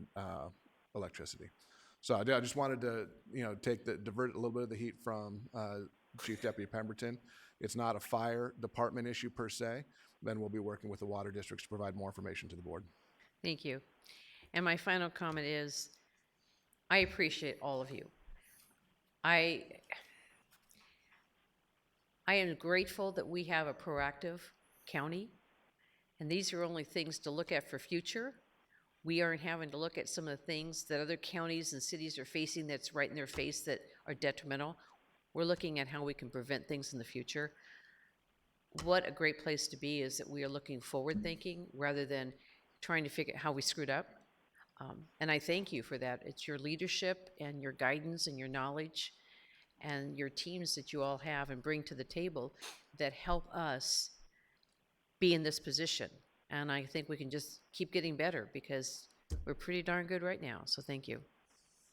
electricity. So I just wanted to, divert a little bit of the heat from Chief Deputy Pemberton. It's not a fire department issue per se. Then we'll be working with the water districts to provide more information to the board. Thank you. And my final comment is, I appreciate all of you. I am grateful that we have a proactive county, and these are only things to look at for future. We aren't having to look at some of the things that other counties and cities are facing that's right in their face that are detrimental. We're looking at how we can prevent things in the future. What a great place to be is that we are looking forward thinking rather than trying to figure out how we screwed up. And I thank you for that. It's your leadership and your guidance and your knowledge and your teams that you all have and bring to the table that help us be in this position. And I think we can just keep getting better because we're pretty darn good right now. So thank you.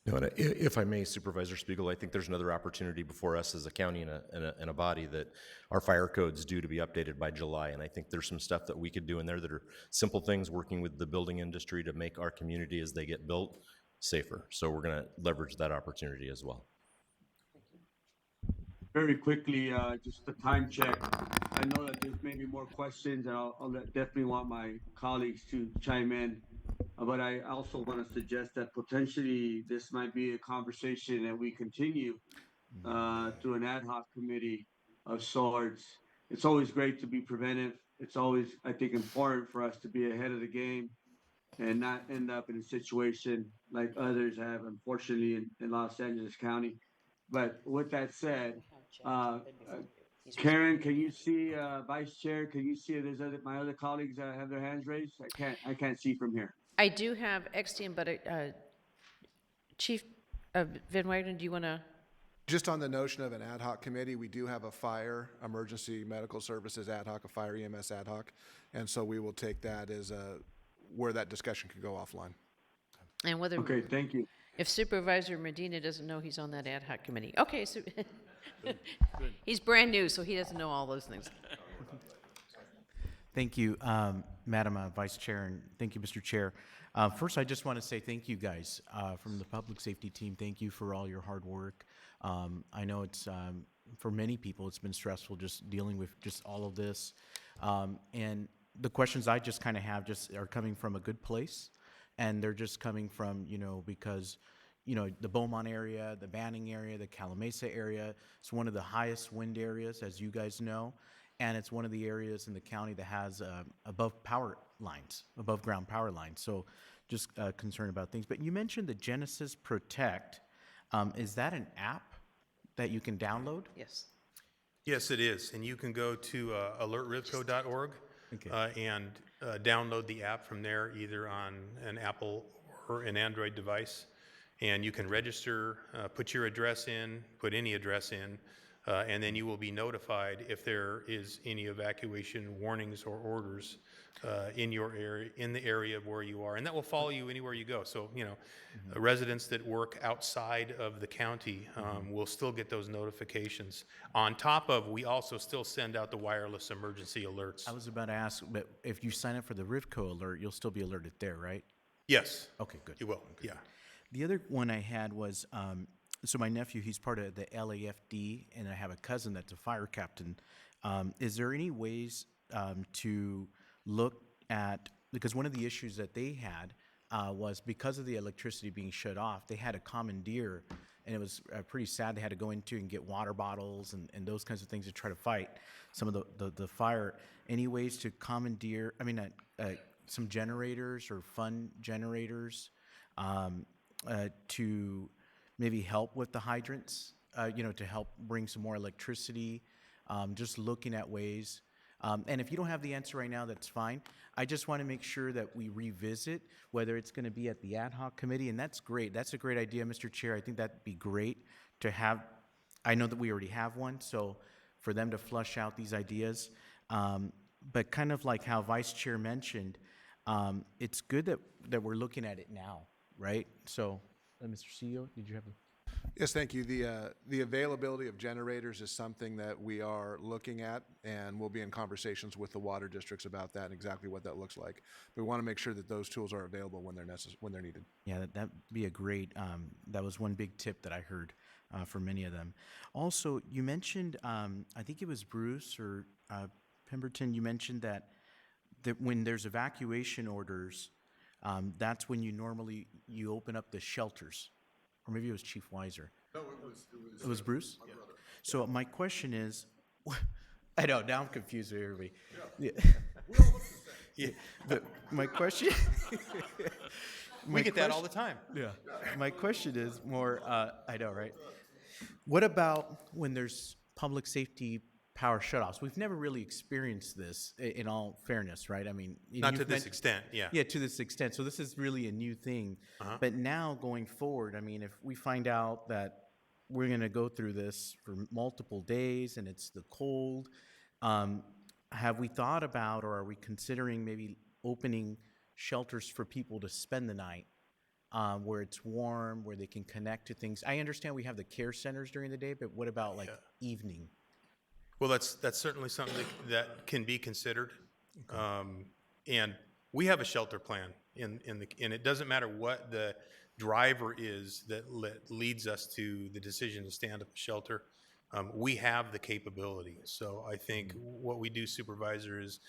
No, and if I may, Supervisor Spiegel, I think there's another opportunity before us as a county and a body that our fire code's due to be updated by July. And I think there's some stuff that we could do in there that are simple things, working with the building industry to make our community as they get built safer. So we're going to leverage that opportunity as well. Very quickly, just a time check. I know that there's maybe more questions, and I'll definitely want my colleagues to chime in. But I also want to suggest that potentially this might be a conversation that we continue through an ad hoc committee of sorts. It's always great to be preventive. It's always, I think, important for us to be ahead of the game and not end up in a situation like others have, unfortunately, in Los Angeles County. But with that said, Karen, can you see Vice Chair? Can you see if there's my other colleagues that have their hands raised? I can't see from here. I do have Extium, but Chief Van Wagner, do you want to? Just on the notion of an ad hoc committee, we do have a fire emergency medical services ad hoc, a fire EMS ad hoc. And so we will take that as where that discussion could go offline. And whether Okay, thank you. if Supervisor Medina doesn't know he's on that ad hoc committee. Okay, so he's brand new, so he doesn't know all those things. Thank you, Madam Vice Chair, and thank you, Mr. Chair. First, I just want to say thank you guys from the public safety team. Thank you for all your hard work. I know it's, for many people, it's been stressful just dealing with just all of this. And the questions I just kind of have just are coming from a good place, and they're just coming from, because, the Beaumont area, the Banning area, the Calamasa area, it's one of the highest wind areas, as you guys know. And it's one of the areas in the county that has above ground power lines. So just concerned about things. But you mentioned the Genesis Protect. Is that an app that you can download? Yes. Yes, it is. And you can go to alertrivco.org Okay. and download the app from there, either on an Apple or an Android device. And you can register, put your address in, put any address in, and then you will be notified if there is any evacuation warnings or orders in your area, in the area of where you are, and that will follow you anywhere you go. So, residents that work outside of the county will still get those notifications. On top of, we also still send out the wireless emergency alerts. I was about to ask, but if you sign up for the RivCo alert, you'll still be alerted there, right? Yes, Okay, good. you will. Yeah. The other one I had was, so my nephew, he's part of the LAFD, and I have a cousin that's a fire captain. Is there any ways to look at, because one of the issues that they had was because of the electricity being shut off, they had a commandeer, and it was pretty sad. They had to go into and get water bottles and those kinds of things to try to fight some of the fire. Any ways to commandeer, some generators or fund generators to maybe help with the hydrants, to help bring some more electricity, just looking at ways. And if you don't have the answer right now, that's fine. I just want to make sure that we revisit whether it's going to be at the ad hoc committee, and that's great. That's a great idea, Mr. Chair. I think that'd be great to have. I know that we already have one, so for them to flush out these ideas. But kind of like how Vice Chair mentioned, it's good that we're looking at it now, right? So, Mr. CEO, did you have a... Yes, thank you. The availability of generators is something that we are looking at, and we'll be in conversations with the water districts about that and exactly what that looks like. We want to make sure that those tools are available when they're needed. Yeah, that'd be a great, that was one big tip that I heard from many of them. Also, you mentioned, I think it was Bruce or Pemberton, you mentioned that when there's evacuation orders, that's when you open up the shelters. Or maybe it was Chief Weiser. No, It was Bruce? my brother. So my question is, I know, now I'm confused with everybody. Yeah. We all look the same. But my question... We get that all the time. Yeah. My question is more, I know, right? What about when there's public safety power shutoffs? We've never really experienced this, in all fairness, right? I mean, Not to you've this men- extent, yeah. Yeah, to this extent. So this is really a new thing. But now going forward, I mean, if we find out that we're going to go through this for multiple days and it's the cold, have we thought about, or are we considering maybe opening shelters for people to spend the night, where it's warm, where they can connect to things? I understand we have the care centers during the day, but what about like evening? Well, that's certainly something that can be considered. And we have a shelter plan and it doesn't matter what the driver is that leads us to the decision to stand up a shelter. We have the capability. So I think what we do, Supervisor, is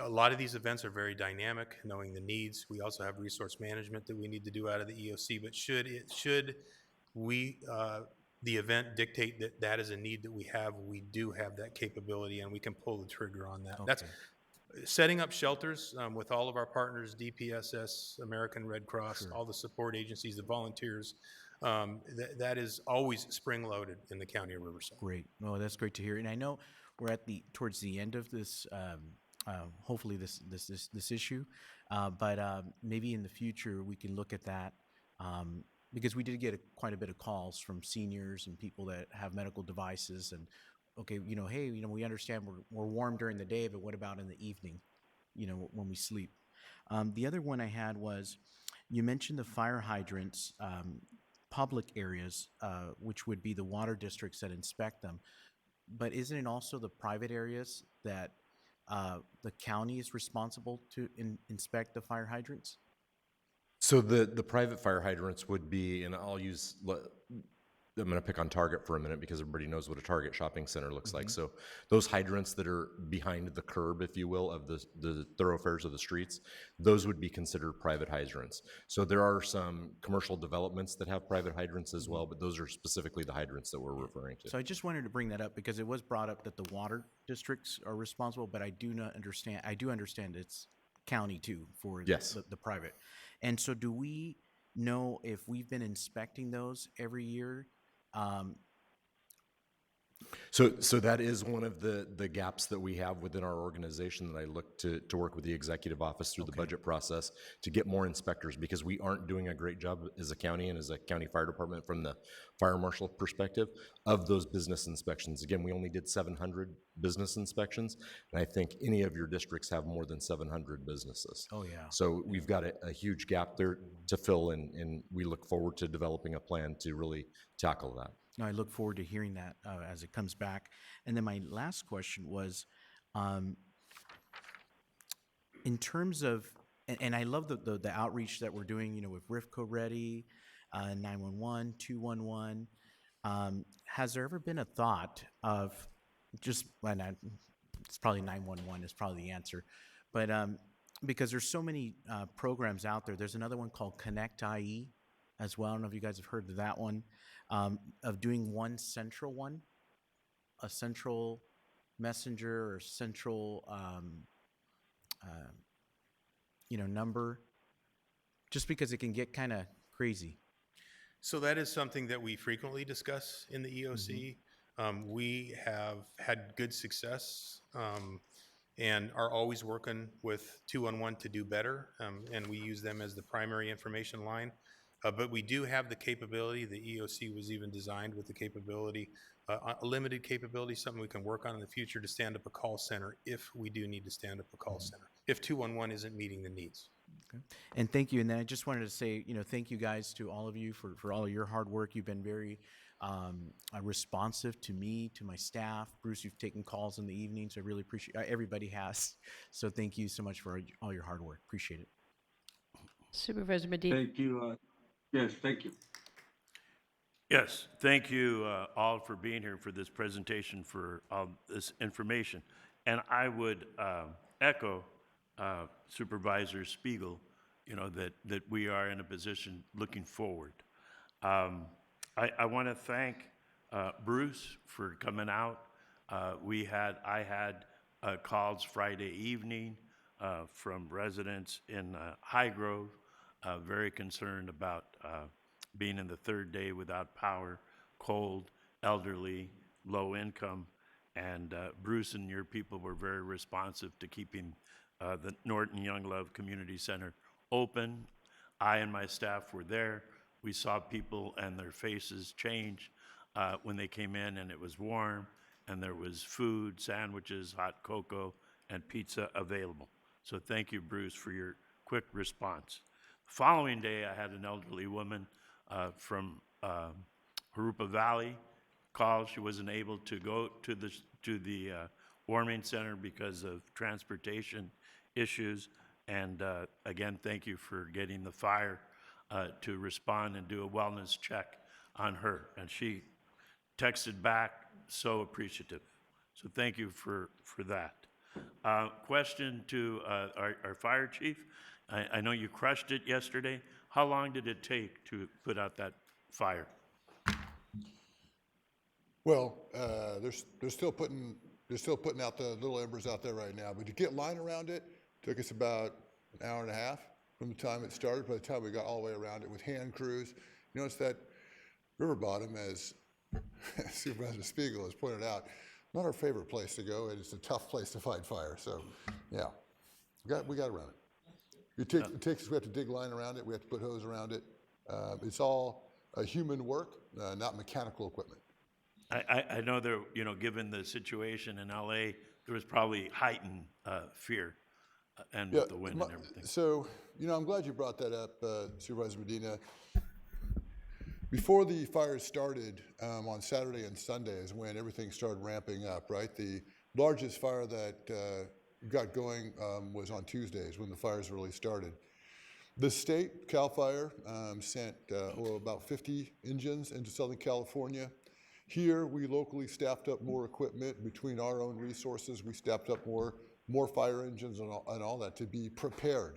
a lot of these events are very dynamic, knowing the needs. We also have resource management that we need to do out of the EOC, but should we, the event dictate that that is a need that we do have that capability, and we can pull the trigger on that. That's setting up shelters with all of our partners, DPSS, American Red Cross, all the support agencies, the volunteers. That is always spring-loaded in the county of Riverside. Great. Well, that's great to hear. And I know we're at towards the end of this, hopefully this issue, but maybe in the future we can look at that, because we did get quite a bit of calls from seniors and people that have medical devices, and okay, hey, we understand we're warm during the day, but what about in the evening, when we sleep? The other one I had was, you mentioned the fire hydrants, public areas, which would be the water districts that inspect them, but isn't it also the private areas that the county is responsible to inspect the fire hydrants? So the private fire hydrants would be, and I'm going to pick on Target for a minute because everybody knows what a Target shopping center looks like. So those hydrants that are behind the curb, if you will, of the thoroughfares of the streets, those would be considered private hydrants. So there are some commercial developments that have private hydrants as well, but those are specifically the hydrants that we're referring to. So I just wanted to bring that up because it was brought up that the water districts are responsible, but I do understand it's county too for Yes. the private. And so do we know if we've been inspecting those every year? So that is one of the gaps that we have within our organization that I look to work with the executive office through the budget process to get more inspectors, because we aren't doing a great job as a county and as a county fire department from the fire marshal perspective of those business inspections. Again, we only did 700 business inspections, and I think any of your districts have more than 700 businesses. Oh, yeah. So we've got a huge gap there to fill, and we look forward to developing a plan to really tackle that. No, I look forward to hearing that as it comes back. And then my last question was, in terms of and I love the outreach that we're doing, you know, with RivCo Ready, 911, 211. Has there ever been a thought of just, and it's probably 911 is probably the answer, but because there's so many programs out there. There's another one called Connect IE as well. I don't know if you guys have heard of that one, of doing one central one, a central messenger or central, number, just because it can get kind of crazy. So that is something that we frequently discuss in the EOC. We have had good success and are always working with 211 to do better, and we use them as the primary information line. But we do have the capability. The EOC was even designed with the capability, a limited capability, something we can work on in the future to stand up a call center if we do need to stand up a call center, if 211 isn't meeting the needs. Okay. And thank you. And then I just wanted to say, thank you guys to all of you for all of your hard work. You've been very responsive to me, to my staff. Bruce, you've taken calls in the evenings. I really appreciate everybody has. So thank you so much for all your hard work. Appreciate it. Supervisor Medina. Thank you. Yes, thank you. Yes, thank you all for being here for this presentation, for this information. And I would echo Supervisor Spiegel, that we are in a position looking forward. I want to thank Bruce for coming out. I had calls Friday evening from residents in High Grove, very concerned about being in the third day without power, cold, elderly, low income, and Bruce and your people were very responsive to keeping the Norton Young Love Community Center open. I and my staff were there. We saw people and their faces change when they came in, and it was warm, and there was food, sandwiches, hot cocoa, and pizza available. So thank you, Bruce, for your quick response. The following day, I had an elderly woman from Harupa Valley call. She wasn't able to go to the warming center because of transportation issues. And again, thank you for getting the fire to respond and do a wellness check on her. And she texted back, so appreciative. So thank you for that. Question to our fire chief. I know you crushed it yesterday. How long did it take to put out that fire? Well, they're still putting out the little embers out there right now. But to get line around it took us about an hour and a half from the time it started. By the time we got all the way around it with hand crews, it's that river bottom, as Supervisor Spiegel has pointed out, not our favorite place to go, and it's a tough place to fight fire. So, yeah, we got around it. We have to dig line around it. We have to put hose around it. It's all human work, not mechanical equipment. I know there, given the situation in LA, there was probably heightened fear and with the wind and everything. So, I'm glad you brought that up, Supervisor Medina. Before the fires started on Saturday and Sunday is when everything started ramping up, right? The largest fire that got going was on Tuesdays when the fires really started. The state, CAL FIRE, sent about 50 engines into Southern California. Here, we locally staffed up more equipment between our own resources. We staffed up more fire engines and all that to be prepared.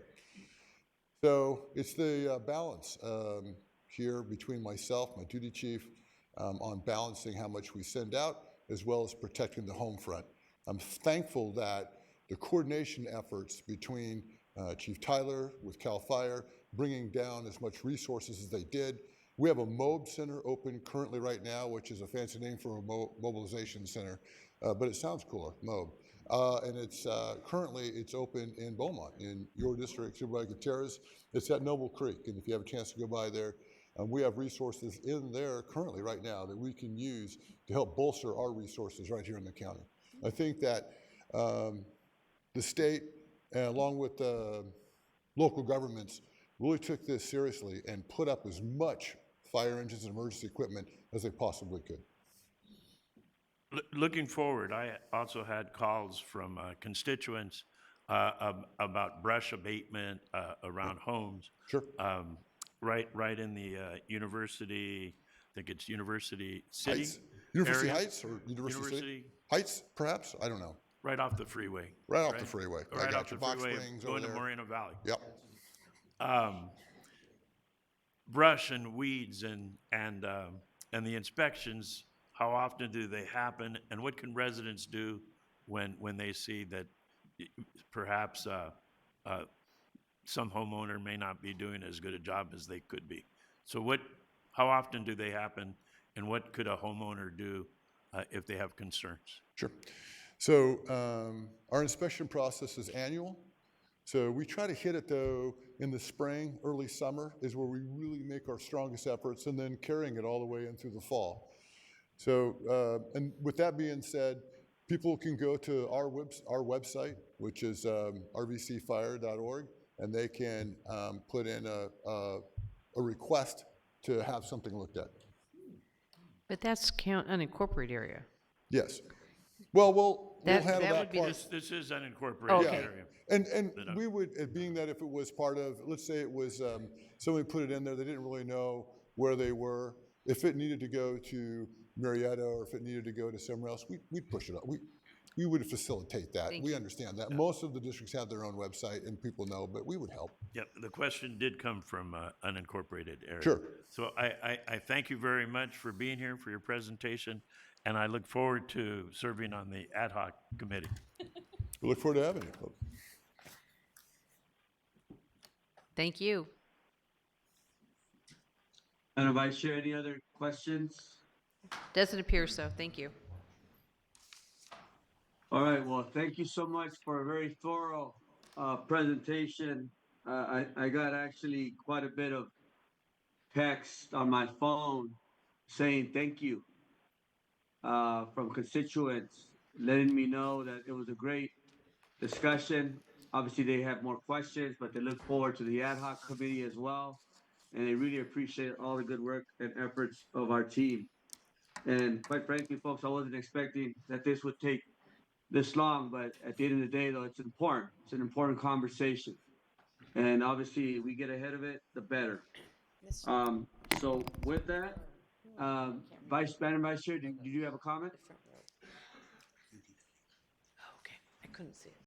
So it's the balance here between myself, my duty chief, on balancing how much we send out, as well as protecting the home front. I'm thankful that the coordination efforts between Chief Tyler with CAL FIRE, bringing down as much resources as they did. We have a MOB center open currently right now, which is a fancy name for a mobilization center, but it sounds cooler, MOB. And it's currently it's open in Beaumont, in your district, Supervisor Gutierrez. It's at Noble Creek, and if you have a chance to go by there, we have resources in there currently right now that we can use to help bolster our resources right here in the county. I think that the state, along with the local governments, really took this seriously and put up as much fire engines and emergency equipment as they possibly could. Looking forward, I also had calls from constituents about brush abatement around homes. Sure. Right in the University, I think it's University City. Heights? University area. Heights or University City? University, Heights, perhaps? I don't know. right off the freeway. Right off the freeway. I Right got off you. the Box freeway, Springs over going to there. Moreno Valley. Yep. Brush and weeds and the inspections, how often do they happen? And what can residents do when they see that perhaps some homeowner may not be doing as good a job as they could be? So how often do they happen, and what could a homeowner do if they have concerns? Sure. So our inspection process is annual. So we try to hit it, though, in the spring, early summer is where we really make our strongest efforts, and then carrying it all the way in through the fall. So, and with that being said, people can go to our website, which is rvcfire.org, and they can put in a request to have something looked at. But that's unincorporated area. Yes. Well, we'll That- handle that that would be part. This is unincorporated Okay. area. And we would, being that if it was part of, let's say it was, somebody put it in there, they didn't really know where they were. If it needed to go to Marietta or if it needed to go to somewhere else, we'd push it up. We would facilitate that. Thank We you. understand that. Most of the districts have their own website and people know, but we would help. Yep, the question did come from unincorporated area. Sure. So I thank you very much for being here, for your presentation, and I look forward to serving on the ad hoc committee. We look forward to having you. Thank you. And Vice Chair, any other questions? Doesn't appear so. Thank you. All right, well, thank you so much for a very thorough presentation. I got actually quite a bit of text on my phone saying thank you from constituents, letting me know that it was a great discussion. Obviously, they have more questions, but they look forward to the ad hoc committee as well. And they really appreciate all the good work and efforts of our team. And quite frankly, folks, I wasn't expecting that this would take this long, but at the end of the day, though, it's important. It's an important conversation. And obviously, we get ahead of it, the better. So with that, Vice Chair, did you have a comment? Okay, I couldn't see it.